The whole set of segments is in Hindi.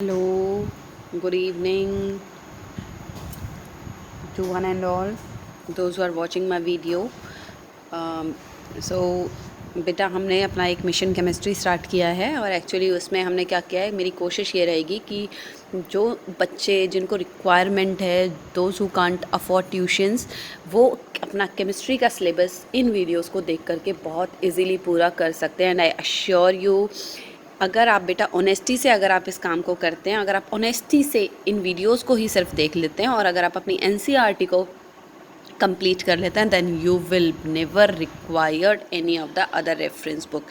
Hello, good evening to one and all those who are watching my video. So बेटा हमने अपना एक मिशन केमिस्ट्री स्टार्ट किया है और एक्चुअली उसमें हमने क्या किया है, मेरी कोशिश ये रहेगी कि जो बच्चे जिनको रिक्वायरमेंट है, those who can't afford tuitions, वो अपना केमिस्ट्री का सिलेबस इन वीडियोस को देख करके बहुत इजीली पूरा कर सकते हैं। एंड आई अश्योर यू, अगर आप बेटा ऑनेस्टी से अगर आप इस काम को करते हैं, अगर आप ऑनेस्टी से इन वीडियोस को ही सिर्फ देख लेते हैं और अगर आप अपनी एनसीईआरटी को कंप्लीट कर लेते हैं, then you will never required any of the other reference book.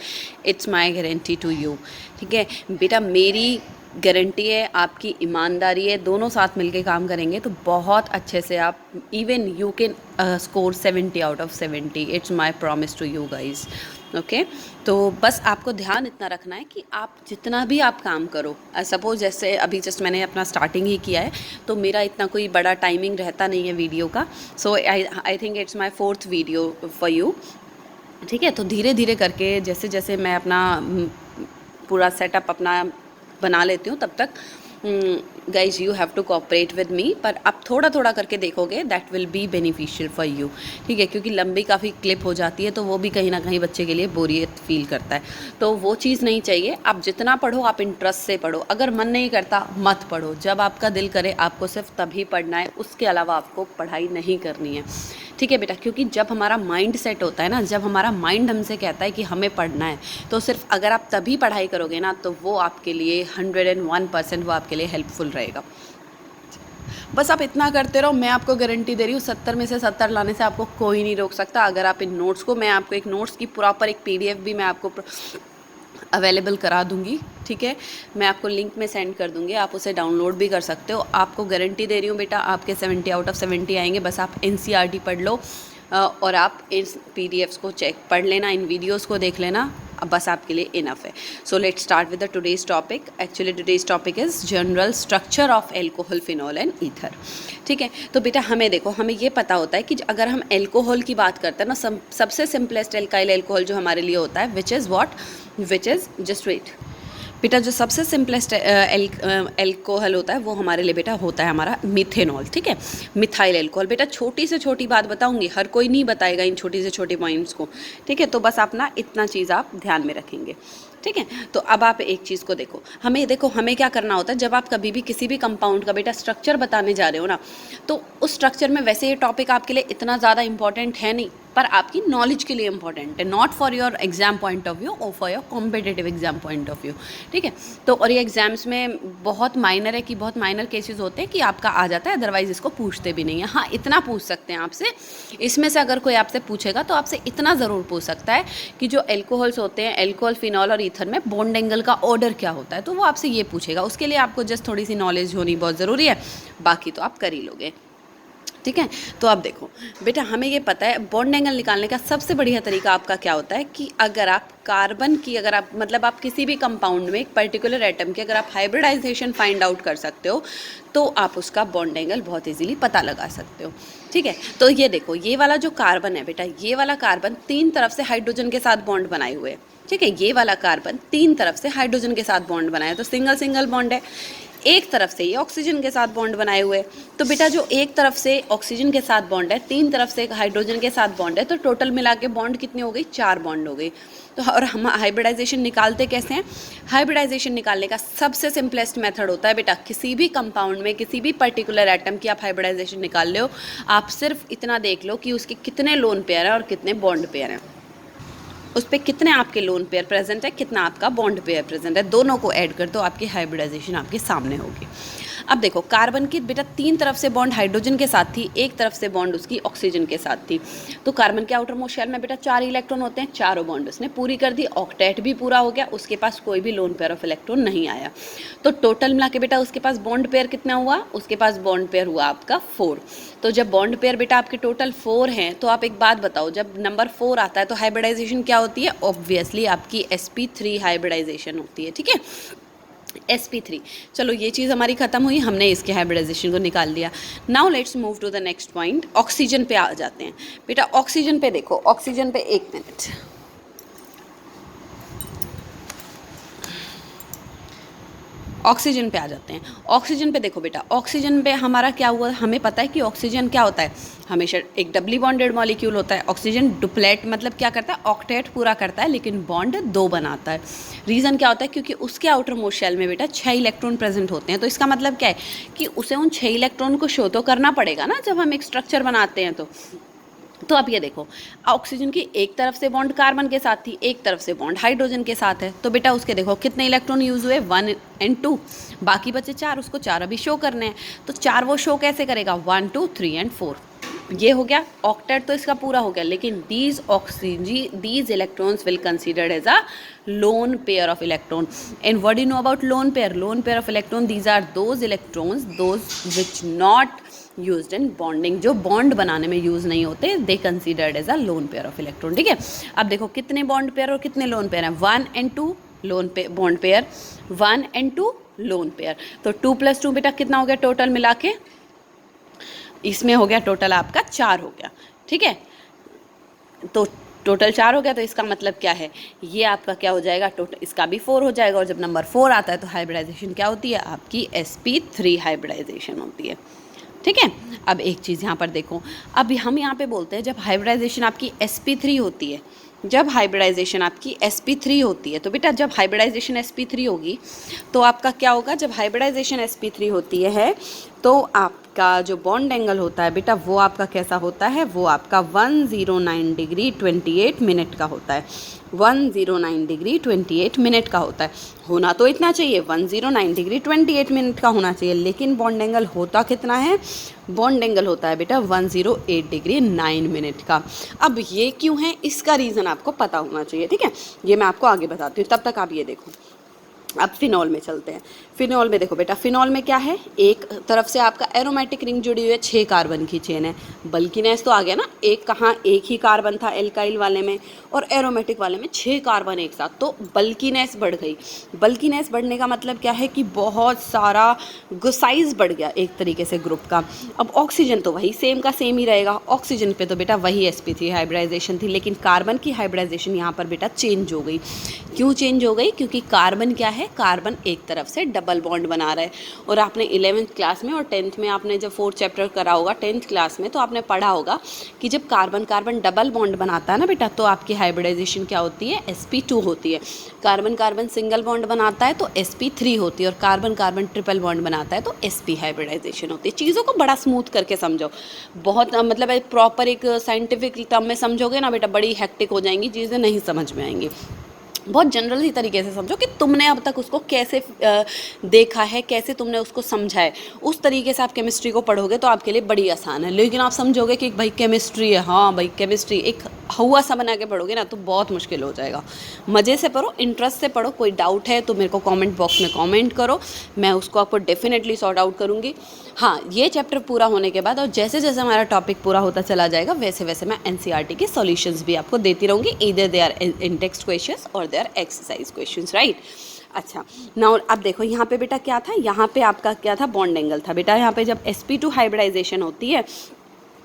It's my guarantee to you. ठीक है बेटा, मेरी गारंटी है, आपकी ईमानदारी है, दोनों साथ मिलके काम करेंगे तो बहुत अच्छे से आप even you can score 70 out of 70। It's my promise to you guys. Okay, तो बस आपको ध्यान इतना रखना है कि आप जितना भी आप काम करो, सपोज जैसे अभी जस्ट मैंने अपना स्टार्टिंग ही किया है तो मेरा इतना कोई बड़ा टाइमिंग रहता नहीं है वीडियो का। So I think it's my 4th video for you. ठीक है, तो धीरे धीरे करके जैसे जैसे मैं अपना पूरा सेटअप अपना बना लेती हूँ, तब तक guys you have to cooperate with me. पर आप थोड़ा थोड़ा करके देखोगे, that will be beneficial for you. ठीक है, क्योंकि लंबी काफ़ी क्लिप हो जाती है तो वो भी कहीं ना कहीं बच्चे के लिए बोरियत फील करता है, तो वो चीज़ नहीं चाहिए। आप जितना पढ़ो आप इंटरेस्ट से पढ़ो, अगर मन नहीं करता मत पढ़ो, जब आपका दिल करे आपको सिर्फ तभी पढ़ना है, उसके अलावा आपको पढ़ाई नहीं करनी है। ठीक है बेटा, क्योंकि जब हमारा माइंड सेट होता है ना, जब हमारा माइंड हमसे कहता है कि हमें पढ़ना है, तो सिर्फ अगर आप तभी पढ़ाई करोगे ना, तो वो आपके लिए 101% वो आपके लिए हेल्पफुल रहेगा। बस आप इतना करते रहो, मैं आपको गारंटी दे रही हूँ 70 में से 70 लाने से आपको कोई नहीं रोक सकता। अगर आप इन नोट्स को, मैं आपको एक नोट्स की प्रॉपर एक PDF भी मैं आपको अवेलेबल करा दूंगी। ठीक है, मैं आपको लिंक में सेंड कर दूंगी, आप उसे डाउनलोड भी कर सकते हो। आपको गारंटी दे रही हूँ बेटा, आपके 70 आउट ऑफ 70 आएंगे। बस आप NCERT पढ़ लो और आप इस PDFs को चेक पढ़ लेना, इन वीडियोस को देख लेना, अब बस आपके लिए इनफ है। So let's start with the today's topic. Actually today's topic is general structure of alcohol, phenol and ether. ठीक है, तो बेटा हमें देखो, हमें ये पता होता है कि अगर हम एल्कोहल की बात करते हैं ना, सबसे सिंपलेस्ट एल्काइल एल्कोहल जो हमारे लिए होता है, which is what, which is just wait बेटा, जो सबसे सिंपलेस्ट एल्कोहल होता है वो हमारे लिए बेटा होता है हमारा मिथेनॉल। ठीक है, मिथाइल एल्कोहल। बेटा छोटी से छोटी बात बताऊंगी, हर कोई नहीं बताएगा इन छोटी से छोटे पॉइंट्स को। ठीक है, तो बस आप ना इतना चीज़ आप ध्यान में रखेंगे। ठीक है, तो अब आप एक चीज़ को देखो, हमें क्या करना होता है, जब आप कभी भी किसी भी कंपाउंड का बेटा स्ट्रक्चर बताने जा रहे हो ना, तो उस स्ट्रक्चर में वैसे ये टॉपिक आपके लिए इतना ज़्यादा इंपॉर्टेंट है नहीं, पर आपकी नॉलेज के लिए इंपॉर्टेंट है, not for your exam point of view और for your competitive exam point of view. ठीक है, तो और ये एग्जाम्स में बहुत माइनर है कि बहुत माइनर केसेस होते हैं कि आपका आ जाता है, अदरवाइज इसको पूछते भी नहीं है। हाँ, इतना पूछ सकते हैं आपसे, इसमें से अगर कोई आपसे पूछेगा तो आपसे इतना ज़रूर पूछ सकता है कि जो एल्कोहल्स होते हैं, एल्कोहल, फिनॉल और ईथर में बॉन्ड एंगल का ऑर्डर क्या होता है, तो वो आपसे ये पूछेगा। उसके लिए आपको जस्ट थोड़ी सी नॉलेज होनी बहुत ज़रूरी है, बाकी तो आप कर ही लोगे। ठीक है, तो अब देखो बेटा, हमें ये पता है बॉन्ड एंगल निकालने का सबसे बढ़िया तरीका आपका क्या होता है कि अगर आप कार्बन की, अगर आप मतलब आप किसी भी कंपाउंड में एक पर्टिकुलर एटम की अगर आप हाइब्रिडाइजेशन फाइंड आउट कर सकते हो, तो आप उसका बॉन्ड एंगल बहुत इजीली पता लगा सकते हो। ठीक है, तो ये देखो, ये वाला जो कार्बन है बेटा, ये वाला कार्बन 3 तरफ से हाइड्रोजन के साथ बॉन्ड बनाए हुए है। ठीक है, ये वाला कार्बन 3 तरफ से हाइड्रोजन के साथ बॉन्ड बनाया है, तो सिंगल सिंगल बॉन्ड है। एक तरफ से ये ऑक्सीजन के साथ बॉन्ड बनाए हुए, तो बेटा जो एक तरफ से ऑक्सीजन के साथ बॉन्ड है, 3 तरफ से हाइड्रोजन के साथ बॉन्ड है, तो टोटल मिला के बॉन्ड कितनी हो गई, 4 बॉन्ड हो गई। तो और हम हाइब्रिडाइजेशन निकालते कैसे हैं, हाइब्रिडाइजेशन निकालने का सबसे सिंपलेस्ट मेथड होता है बेटा, किसी भी कंपाउंड में किसी भी पर्टिकुलर एटम की आप हाइब्रिडाइजेशन निकाल लो, आप सिर्फ इतना देख लो कि उसके कितने लोन पेयर हैं और कितने बॉन्ड पेयर हैं, उस पर कितने आपके लोन पेयर प्रेजेंट है, कितना आपका बॉन्ड पेयर प्रेजेंट है, दोनों को ऐड कर दो, आपकी हाइब्रिडाइजेशन आपके सामने होगी। अब देखो, कार्बन की बेटा 3 तरफ से बॉन्ड हाइड्रोजन के साथ थी, एक तरफ से बॉन्ड उसकी ऑक्सीजन के साथ थी, तो कार्बन के आउटर मोस्ट शेल में बेटा 4 इलेक्ट्रॉन होते हैं, चारों बॉन्ड उसने पूरी कर दी, ऑक्टेट भी पूरा हो गया, उसके पास कोई भी लोन पेयर ऑफ इलेक्ट्रॉन नहीं आया। तो टोटल मिला के बेटा उसके पास बॉन्ड पेयर कितना हुआ, उसके पास बॉन्ड पेयर हुआ आपका 4। तो जब बॉन्ड पेयर बेटा आपके टोटल 4 हैं, तो आप एक बात बताओ, जब नंबर 4 आता है तो हाइब्रिडाइजेशन क्या होती है, ऑब्वियसली आपकी sp3 हाइब्रिडाइजेशन होती है। ठीक है, sp3। चलो ये चीज़ हमारी खत्म हुई, हमने इसके हाइब्रिडाइजेशन को निकाल लिया। Now let's move to the next point, oxygen पे आ जाते हैं। बेटा ऑक्सीजन पे देखो, ऑक्सीजन पे 1 मिनट, ऑक्सीजन पे आ जाते हैं। ऑक्सीजन पे देखो बेटा, ऑक्सीजन पे हमारा क्या हुआ, हमें पता है कि ऑक्सीजन क्या होता है, हमेशा एक डबली बॉन्डेड मॉलिक्यूल होता है। ऑक्सीजन डुप्लेट मतलब क्या करता है, ऑक्टेट पूरा करता है, लेकिन बॉन्ड 2 बनाता है। रीज़न क्या होता है, क्योंकि उसके आउटर मोस्ट शेल में बेटा 6 इलेक्ट्रॉन प्रेजेंट होते हैं। तो इसका मतलब क्या है कि उसे उन 6 इलेक्ट्रॉन को शो तो करना पड़ेगा ना जब हम एक स्ट्रक्चर बनाते हैं। तो अब ये देखो, ऑक्सीजन की एक तरफ से बॉन्ड कार्बन के साथ थी, एक तरफ से बॉन्ड हाइड्रोजन के साथ है। तो बेटा उसके देखो कितने इलेक्ट्रॉन यूज़ हुए, 1 और 2, बाकी बचे 4, उसको 4 अभी शो करने हैं। तो 4 वो शो कैसे करेगा, 1 2 3 और 4, ये हो गया ऑक्टेट, तो इसका पूरा हो गया। लेकिन these electrons will considered as a lone pair of electron. And what do you know about lone pair? Lone pair of electron, these are those electrons those which not used in bonding, जो बॉन्ड बनाने में यूज़ नहीं होते, they considered as a lone pair of electron. ठीक है, अब देखो कितने बॉन्ड पेयर और कितने लोन पेयर हैं, 1 और 2 लोन पे बॉन्ड पेयर, 1 और 2 लोन पेयर। तो 2 + 2 बेटा कितना हो गया टोटल मिला के, इसमें हो गया टोटल आपका 4 हो गया। ठीक है, तो टोटल 4 हो गया, तो इसका मतलब क्या है, ये आपका क्या हो जाएगा, टोटल इसका भी 4 हो जाएगा। और जब नंबर 4 आता है तो हाइब्रिडाइजेशन क्या होती है, आपकी sp3 हाइब्रिडाइजेशन होती है। ठीक है, अब एक चीज़ यहाँ पर देखो, अब हम यहाँ पे बोलते हैं जब हाइब्रिडाइजेशन आपकी sp3 होती है, जब हाइब्रिडाइजेशन आपकी sp3 होती है, तो बेटा जब हाइब्रिडाइजेशन sp3 होगी तो आपका क्या होगा, जब हाइब्रिडाइजेशन sp3 होती है तो आपका जो बॉन्ड एंगल होता है बेटा वो आपका कैसा होता है, वो आपका 109 डिग्री 28 मिनट का होता है। 109 डिग्री 28 मिनट का होता है। होना तो इतना चाहिए, 109 डिग्री 28 मिनट का होना चाहिए, लेकिन बॉन्ड एंगल होता कितना है, बॉन्ड एंगल होता है बेटा 108 डिग्री 9 मिनट का। अब ये क्यों है, इसका रीज़न आपको पता होना चाहिए। ठीक है, ये मैं आपको आगे बताती हूँ, तब तक आप ये देखो। अब फिनॉल में चलते हैं। फिनॉल में देखो बेटा, फिनॉल में क्या है, एक तरफ से आपका एरोमेटिक रिंग जुड़ी हुई है, 6 कार्बन की चेन है। बल्कीनेस तो आ गया ना, एक कहाँ एक ही कार्बन था एल्काइल वाले में, और एरोमेटिक वाले में 6 कार्बन एक साथ, तो बल्कीनेस बढ़ गई। बल्कीनेस बढ़ने का मतलब क्या है कि बहुत सारा साइज बढ़ गया एक तरीके से ग्रुप का। अब ऑक्सीजन तो वही सेम का सेम ही रहेगा, ऑक्सीजन पे तो बेटा वही sp3 हाइब्रिडाइजेशन थी, लेकिन कार्बन की हाइब्रिडाइजेशन यहाँ पर बेटा चेंज हो गई। क्यों चेंज हो गई, क्योंकि कार्बन क्या है, कार्बन एक तरफ से डबल बॉन्ड बना रहा है। और आपने 11th क्लास में और 10th में आपने जब 4th चैप्टर करा होगा 10th क्लास में, तो आपने पढ़ा होगा कि जब कार्बन कार्बन डबल बॉन्ड बनाता है ना बेटा, तो आपकी हाइब्रिडाइजेशन क्या होती है, sp2 होती है। कार्बन कार्बन सिंगल बॉन्ड बनाता है तो sp3 होती है, और कार्बन कार्बन ट्रिपल बॉन्ड बनाता है तो sp हाइब्रिडाइजेशन होती है। चीज़ों को बड़ा स्मूथ करके समझो, बहुत मतलब प्रॉपर एक साइंटिफिक टर्म में समझोगे ना बेटा, बड़ी हेक्टिक हो जाएंगी चीज़ें, नहीं समझ में आएंगी। बहुत जनरल ही तरीके से समझो कि तुमने अब तक उसको कैसे देखा है, कैसे तुमने उसको समझा है, उस तरीके से आप केमिस्ट्री को पढ़ोगे तो आपके लिए बड़ी आसान है। लेकिन आप समझोगे कि भाई केमिस्ट्री है, हाँ भाई केमिस्ट्री, एक हुआ सा बना के पढ़ोगे ना तो बहुत मुश्किल हो जाएगा। मज़े से पढ़ो, इंटरेस्ट से पढ़ो। कोई डाउट है तो मेरे को कमेंट बॉक्स में कमेंट करो, मैं उसको आपको डेफिनेटली सॉर्ट आउट करूँगी। हाँ, ये चैप्टर पूरा होने के बाद और जैसे जैसे हमारा टॉपिक पूरा होता चला जाएगा वैसे वैसे मैं NCERT के सॉल्यूशंस भी आपको देती रहूँगी, either they are in text questions और they are exercise questions, right. अच्छा, नाउ अब देखो यहाँ पे बेटा क्या था, यहाँ पे आपका क्या था, बॉन्ड एंगल था बेटा। यहाँ पे जब sp2 हाइब्रिडाइजेशन होती है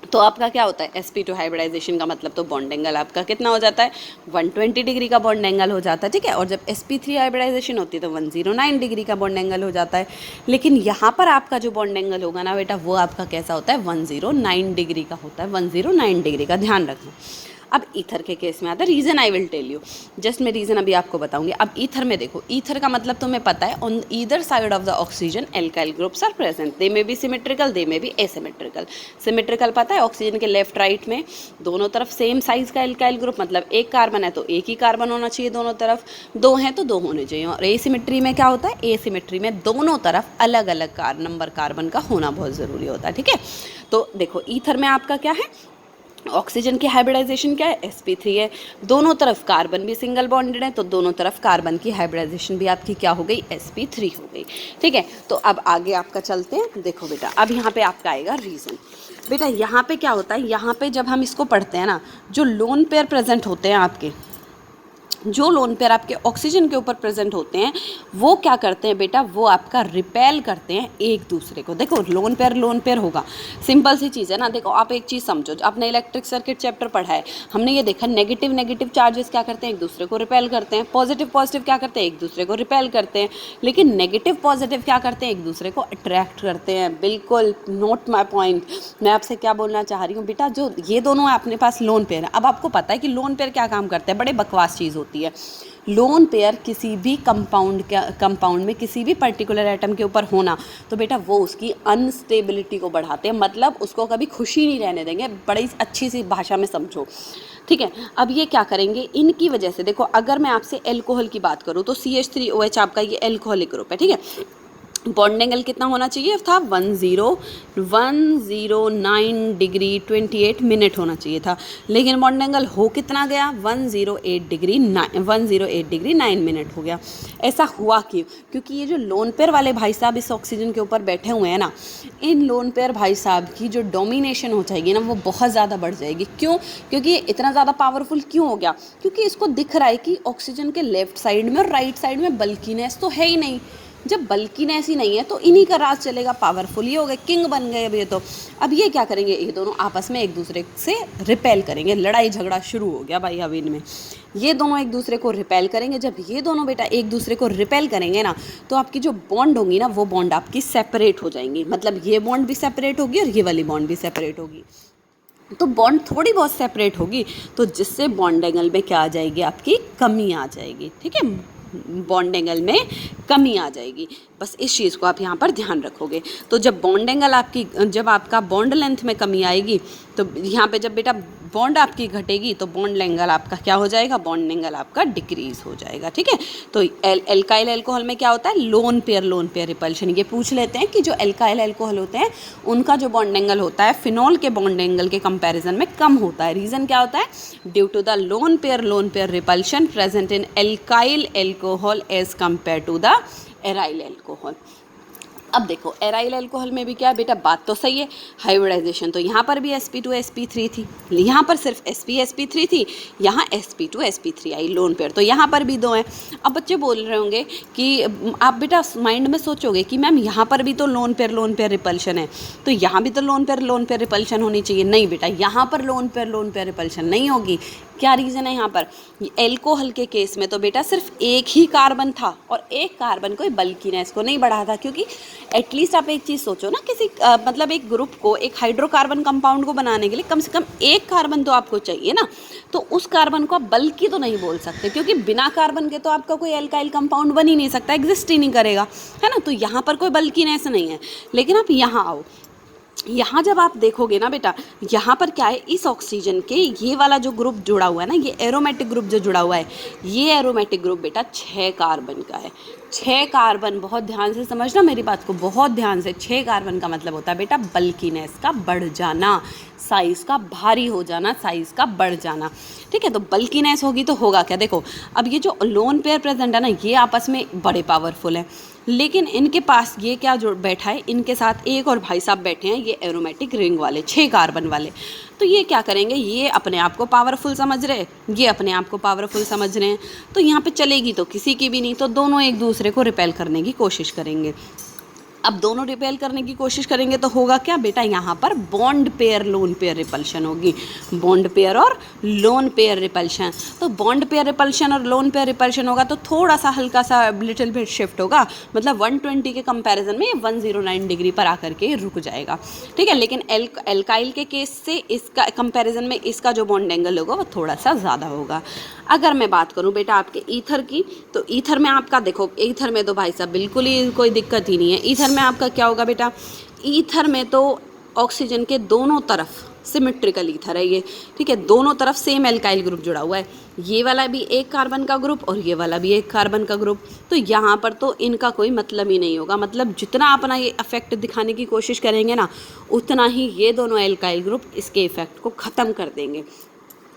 तो आपका क्या होता है, sp2 हाइब्रिडाइजेशन का मतलब तो बॉन्ड एंगल आपका कितना हो जाता है, 120 डिग्री का बॉन्ड एंगल हो जाता है। ठीक है, और जब sp3 हाइब्रिडाइजेशन होती है तो 109 डिग्री का बॉन्ड एंगल हो जाता है। लेकिन यहाँ पर आपका जो बॉन्ड एंगल होगा ना बेटा, वो आपका कैसा होता है, 109 डिग्री का होता है, 109 डिग्री का, ध्यान रखना। अब ईथर के केस में आता है, reason I will tell you, just मैं रीज़न अभी आपको बताऊंगी। अब ईथर में देखो, ईथर का मतलब तुम्हें पता है, on either side of the oxygen alkyl groups are present, they may be symmetrical, they may be asymmetrical. Symmetrical पता है, ऑक्सीजन के लेफ्ट राइट में दोनों तरफ सेम साइज का एल्काइल ग्रुप, मतलब एक कार्बन है तो एक ही कार्बन होना चाहिए दोनों तरफ, 2 हैं तो 2 होने चाहिए। और एसिमेट्री में क्या होता है, एसिमेट्री में दोनों तरफ अलग अलग नंबर कार्बन का होना बहुत ज़रूरी होता है। ठीक है, तो देखो ईथर में आपका क्या है, ऑक्सीजन की हाइब्रिडाइजेशन क्या है, sp3 है, दोनों तरफ कार्बन भी सिंगल बॉन्डेड है, तो दोनों तरफ कार्बन की हाइब्रिडाइजेशन भी आपकी क्या हो गई, sp3 हो गई। ठीक है, तो अब आगे आपका चलते हैं। देखो बेटा, अब यहाँ पे आपका आएगा रीज़न। बेटा यहाँ पे क्या होता है, यहाँ पे जब हम इसको पढ़ते हैं ना, जो लोन पेयर प्रेजेंट होते हैं आपके, जो लोन पेयर आपके ऑक्सीजन के ऊपर प्रेजेंट होते हैं वो क्या करते हैं बेटा, वो आपका रिपेल करते हैं एक दूसरे को। देखो लोन पेयर होगा, सिंपल सी चीज़ है ना। देखो आप एक चीज़ समझो, आपने इलेक्ट्रिक सर्किट चैप्टर पढ़ा है, हमने ये देखा नेगेटिव चार्जेस क्या करते हैं, एक दूसरे को रिपेल करते हैं, पॉजिटिव क्या करते हैं, एक दूसरे को रिपेल करते हैं, लेकिन नेगेटिव पॉजिटिव क्या करते हैं, एक दूसरे को अट्रैक्ट करते हैं। बिल्कुल नोट माई पॉइंट। मैं आपसे क्या बोलना चाह रही हूँ बेटा, जो ये दोनों अपने पास लोन पेयर है, अब आपको पता है कि लोन पेयर क्या काम करते हैं, बड़े बकवास चीज़ होती है। लोन पेयर किसी भी कंपाउंड में किसी भी पर्टिकुलर एटम के ऊपर होना, तो बेटा वो उसकी अनस्टेबिलिटी को बढ़ाते हैं, मतलब उसको कभी खुशी नहीं रहने देंगे। बड़ी अच्छी सी भाषा में समझो, ठीक है। अब ये क्या करेंगे, इनकी वजह से देखो, अगर मैं आपसे एल्कोहल की बात करूँ तो CH3OH आपका ये एल्कोहलिक ग्रुप है, ठीक है। बॉन्ड एंगल कितना होना चाहिए था, 109 डिग्री 28 मिनट होना चाहिए था, लेकिन बॉन्ड एंगल हो कितना गया, 108 डिग्री 9 मिनट हो गया। ऐसा हुआ क्यों, क्योंकि ये जो लोन पेयर वाले भाई साहब इस ऑक्सीजन के ऊपर बैठे हुए हैं ना, इन लोन पेयर भाई साहब की जो डोमिनेशन हो जाएगी ना, वो बहुत ज़्यादा बढ़ जाएगी। क्यों, क्योंकि ये इतना ज़्यादा पावरफुल क्यों हो गया, क्योंकि इसको दिख रहा है कि ऑक्सीजन के लेफ्ट साइड में और राइट साइड में बल्कीनेस तो है ही नहीं। जब बल्कीनेस ही नहीं है तो इन्हीं का राज चलेगा, पावरफुल ही हो गए, किंग बन गए अब ये तो। अब ये क्या करेंगे, ये दोनों आपस में एक दूसरे से रिपेल करेंगे, लड़ाई झगड़ा शुरू हो गया भाई अब इनमें। ये दोनों एक दूसरे को रिपेल करेंगे। जब ये दोनों बेटा एक दूसरे को रिपेल करेंगे ना, तो आपकी जो बॉन्ड होगी ना, वो बॉन्ड आपकी सेपरेट हो जाएंगी, मतलब ये बॉन्ड भी सेपरेट होगी और ये वाली बॉन्ड भी सेपरेट होगी। तो बॉन्ड थोड़ी बहुत सेपरेट होगी, तो जिससे बॉन्ड एंगल में क्या आ जाएगी, आपकी कमी आ जाएगी, ठीक है। बॉन्ड एंगल में कमी आ जाएगी, बस इस चीज़ को आप यहाँ पर ध्यान रखोगे। तो जब बॉन्ड एंगल आपकी, जब आपका बॉन्ड लेंथ में कमी आएगी, तो यहाँ पे जब बेटा बॉन्ड आपकी घटेगी, तो बॉन्ड एंगल आपका क्या हो जाएगा, बॉन्ड एंगल आपका डिक्रीज हो जाएगा, ठीक है। तो एल्काइल अल्कोहल में क्या होता है, लोन पेयर रिपल्शन। ये पूछ लेते हैं कि जो एल्काइल अल्कोहल होते हैं उनका जो बॉन्ड एंगल होता है फिनॉल के बॉन्ड एंगल के कंपैरिजन में कम होता है। रीज़न क्या होता है, due to the lone pair repulsion present in alkyl alcohol as compare to the aryl alcohol. अब देखो एराइल अल्कोहल में भी क्या है बेटा, बात तो सही है, हाइब्रिडाइजेशन तो यहाँ पर भी sp2sp3 थी, यहाँ पर सिर्फ sp3 थी, यहाँ sp2sp3 आई लोन पेयर, तो यहाँ पर भी दो हैं। अब बच्चे बोल रहे होंगे कि आप बेटा माइंड में सोचोगे कि मैम यहाँ पर भी तो लोन पेयर रिपल्शन है, तो यहाँ भी तो लोन पेयर रिपल्शन होनी चाहिए। नहीं बेटा, यहाँ पर लोन पेयर रिपल्शन नहीं होगी। क्या रीज़न है यहाँ पर, एल्कोहल के केस में तो बेटा सिर्फ एक ही कार्बन था और एक कार्बन कोई बल्कीनेस को नहीं बढ़ा था, क्योंकि एटलीस्ट आप एक चीज़ सोचो ना, किसी मतलब एक ग्रुप को, एक हाइड्रोकार्बन कंपाउंड को बनाने के लिए कम से कम एक कार्बन तो आपको चाहिए ना। तो उस कार्बन को आप बल्कि तो नहीं बोल सकते, क्योंकि बिना कार्बन के तो आपका कोई एल्काइल कंपाउंड बन ही नहीं सकता, एग्जिस्ट ही नहीं करेगा, है ना। तो यहाँ पर कोई बल्कीनेस नहीं है। लेकिन आप यहाँ आओ, यहाँ जब आप देखोगे ना बेटा, यहाँ पर क्या है, इस ऑक्सीजन के ये वाला जो ग्रुप जुड़ा हुआ है ना, ये एरोमेटिक ग्रुप जो जुड़ा हुआ है, ये एरोमेटिक ग्रुप बेटा 6 कार्बन का है। 6 कार्बन, बहुत ध्यान से समझना मेरी बात को, बहुत ध्यान से। 6 कार्बन का मतलब होता है बेटा बल्कीनेस का बढ़ जाना, साइज़ का भारी हो जाना, साइज़ का बढ़ जाना, ठीक है। तो बल्कीनेस होगी तो होगा क्या, देखो अब ये जो लोन पेयर प्रेजेंट है ना, ये आपस में बड़े पावरफुल हैं, लेकिन इनके पास ये क्या जो बैठा है, इनके साथ एक और भाई साहब बैठे हैं, ये एरोमेटिक रिंग वाले 6 कार्बन वाले। तो ये क्या करेंगे, ये अपने आप को पावरफुल समझ रहे, ये अपने आप को पावरफुल समझ रहे हैं, तो यहाँ पे चलेगी तो किसी की भी नहीं, तो दोनों एक दूसरे को रिपेल करने की कोशिश करेंगे। अब दोनों रिपेल करने की कोशिश करेंगे तो होगा क्या बेटा, यहाँ पर bond pair lone pair repulsion होगी, बॉन्ड पेयर और लोन पेयर रिपल्शन। तो बॉन्ड पेयर रिपल्शन और लोन पेयर रिपल्शन होगा तो थोड़ा सा हल्का सा लिटिल बिट शिफ्ट होगा, मतलब 120 के कंपैरिजन में 109 डिग्री पर आकर के रुक जाएगा, ठीक है। लेकिन एल्काइल के केस से इसका कंपैरिजन में इसका जो बॉन्ड एंगल होगा वो थोड़ा सा ज़्यादा होगा। अगर मैं बात करूँ बेटा आपके ईथर की, तो ईथर में आपका देखो, ईथर में तो भाई साहब बिल्कुल ही कोई दिक्कत ही नहीं है। ईथर में आपका क्या होगा बेटा, ईथर में तो ऑक्सीजन के दोनों तरफ सिमेट्रिकल ईथर है ये, ठीक है, दोनों तरफ सेम एल्काइल ग्रुप जुड़ा हुआ है, ये वाला भी एक कार्बन का ग्रुप और ये वाला भी एक कार्बन का ग्रुप। तो यहाँ पर तो इनका कोई मतलब ही नहीं होगा, मतलब जितना अपना ये इफेक्ट दिखाने की कोशिश करेंगे ना, उतना ही ये दोनों एल्काइल ग्रुप इसके इफेक्ट को ख़त्म कर देंगे,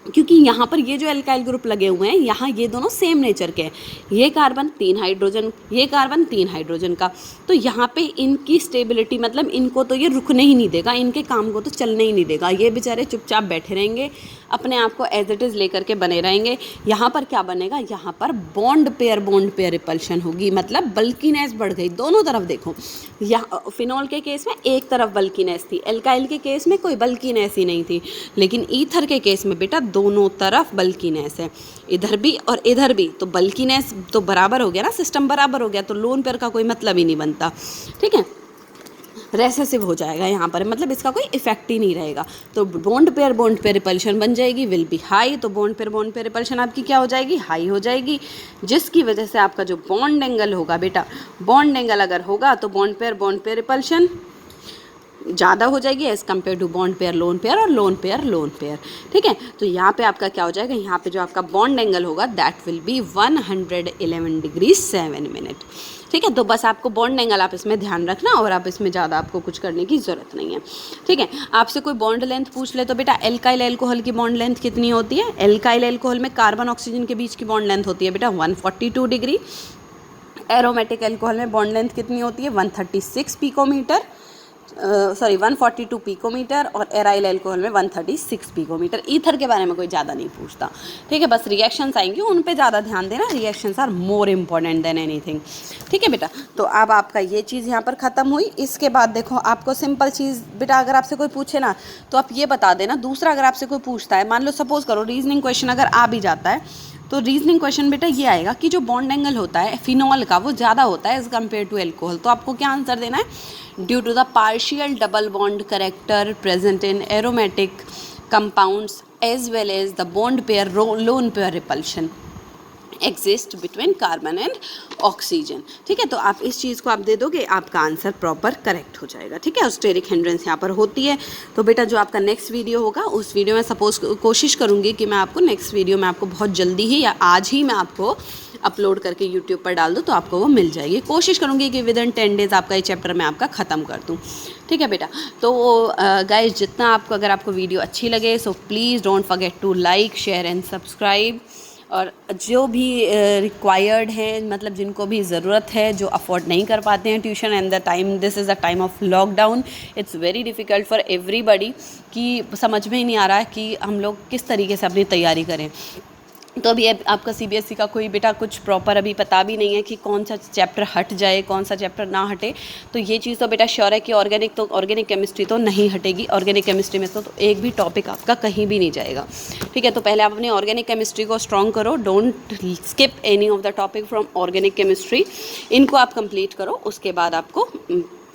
क्योंकि यहाँ पर ये जो एल्काइल ग्रुप लगे हुए हैं, यहाँ ये दोनों सेम नेचर के हैं, ये कार्बन 3 हाइड्रोजन, ये कार्बन 3 हाइड्रोजन का। तो यहाँ पे इनकी स्टेबिलिटी, मतलब इनको तो ये रुकने ही नहीं देगा, इनके काम को तो चलने ही नहीं देगा, ये बेचारे चुपचाप बैठे रहेंगे, अपने आप को एज इट इज़ लेकर के बने रहेंगे। यहाँ पर क्या बनेगा, यहाँ पर बॉन्ड पेयर रिपल्शन होगी, मतलब बल्कीनेस बढ़ गई। दोनों तरफ देखो, यहाँ फिनॉल के केस में एक तरफ बल्कीनेस थी, एल्काइल के केस में कोई बल्कीनेस ही नहीं थी, लेकिन ईथर के केस में बेटा दोनों तरफ बल्कीनेस है, इधर भी और इधर भी। तो बल्कीनेस तो बराबर हो गया ना, सिस्टम बराबर हो गया, तो लोन पेयर का कोई मतलब ही नहीं बनता, ठीक है। रेसेसिव हो जाएगा यहाँ पर, मतलब इसका कोई इफेक्ट ही नहीं रहेगा। तो बॉन्ड पेयर रिपल्शन बन जाएगी, विल बी हाई। तो बॉन्ड पेयर रिपल्शन आपकी क्या हो जाएगी, हाई हो जाएगी, जिसकी वजह से आपका जो बॉन्ड एंगल होगा बेटा, बॉन्ड एंगल अगर होगा तो बॉन्ड पेयर रिपल्शन ज़्यादा हो जाएगी as compare to bond pair lone pair और लोन पेयर, ठीक है। तो यहाँ पे आपका क्या हो जाएगा, यहाँ पे जो आपका बॉन्ड एंगल होगा that will B 111 degree 7 minute, ठीक है। तो बस आपको बॉन्ड एंगल आप इसमें ध्यान रखना, और आप इसमें ज़्यादा आपको कुछ करने की ज़रूरत नहीं है, ठीक है। आपसे कोई बॉन्ड लेंथ पूछ ले तो बेटा एल्काइल एल्कोहल की बॉन्ड लेंथ कितनी होती है, एल्काइल एल्कोहल में कार्बन ऑक्सीजन के बीच की बॉन्ड लेंथ होती है बेटा 142 डिग्री। एरोमेटिक एल्कोहल में बॉन्ड लेंथ कितनी होती है 136 पिकोमीटर, 142 पिकोमीटर, और एराइल एल्कोहल में 136 पिकोमीटर। ईथर के बारे में कोई ज़्यादा नहीं पूछता, ठीक है। बस रिएक्शंस आएंगे उन पे ज़्यादा ध्यान देना, reactions are more important than anything, ठीक है बेटा। तो अब आपका ये चीज़ यहाँ पर ख़त्म हुई। इसके बाद देखो आपको सिंपल चीज़ बेटा, अगर आपसे कोई पूछे ना तो आप ये बता देना। दूसरा, अगर आपसे कोई पूछता है, मान लो सपोज करो रीजनिंग क्वेश्चन अगर आ भी जाता है, तो रीजनिंग क्वेश्चन बेटा ये आएगा कि जो बॉन्ड एंगल होता है फिनॉल का वो ज़्यादा होता है एज़ कम्पेयर टू एल्कोहल। तो आपको क्या आंसर देना है, due to the partial double bond character present in aromatic compounds as well as the bond pair lone pair repulsion exist between carbon and oxygen, ठीक है। तो आप इस चीज़ को आप दे दोगे, आपका आंसर प्रॉपर करेक्ट हो जाएगा, ठीक है। स्टेरिक हिंड्रेंस यहाँ पर होती है। तो बेटा जो आपका नेक्स्ट वीडियो होगा उस वीडियो में सपोज कोशिश करूँगी कि मैं आपको नेक्स्ट वीडियो में आपको बहुत जल्दी ही या आज ही मैं आपको अपलोड करके यूट्यूब पर डाल दूँ, तो आपको वो मिल जाएगी। कोशिश करूँगी कि विद इन 10 डेज़ आपका ये चैप्टर मैं आपका ख़त्म कर दूँ, ठीक है बेटा। तो गाइस जितना आपको, अगर आपको वीडियो अच्छी लगे so please don't forget to like share and subscribe. और जो भी रिक्वायर्ड हैं, मतलब जिनको भी ज़रूरत है, जो अफोर्ड नहीं कर पाते हैं tuition and the time, this is the time of lockdown, it's very difficult for everybody, कि समझ में ही नहीं आ रहा है कि हम लोग किस तरीके से अपनी तैयारी करें। तो अभी आपका सीबीएसई का कोई बेटा कुछ प्रॉपर अभी पता भी नहीं है कि कौन सा चैप्टर हट जाए, कौन सा चैप्टर ना हटे। तो ये चीज़ तो बेटा श्योर है कि ऑर्गेनिक केमिस्ट्री तो नहीं हटेगी। ऑर्गेनिक केमिस्ट्री में तो एक भी टॉपिक आपका कहीं भी नहीं जाएगा, ठीक है। तो पहले आप अपनी ऑर्गेनिक केमिस्ट्री को स्ट्रॉन्ग करो, don't skip any of the topic from organic chemistry, इनको आप कंप्लीट करो। उसके बाद आपको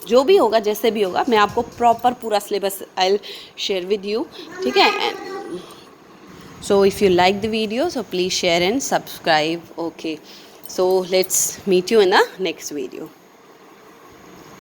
जो भी होगा, जैसे भी होगा, मैं आपको प्रॉपर पूरा syllabus I will share with you, ठीक है। So if you like the video, so please share and subscribe, okay. So let's meet you in the next video.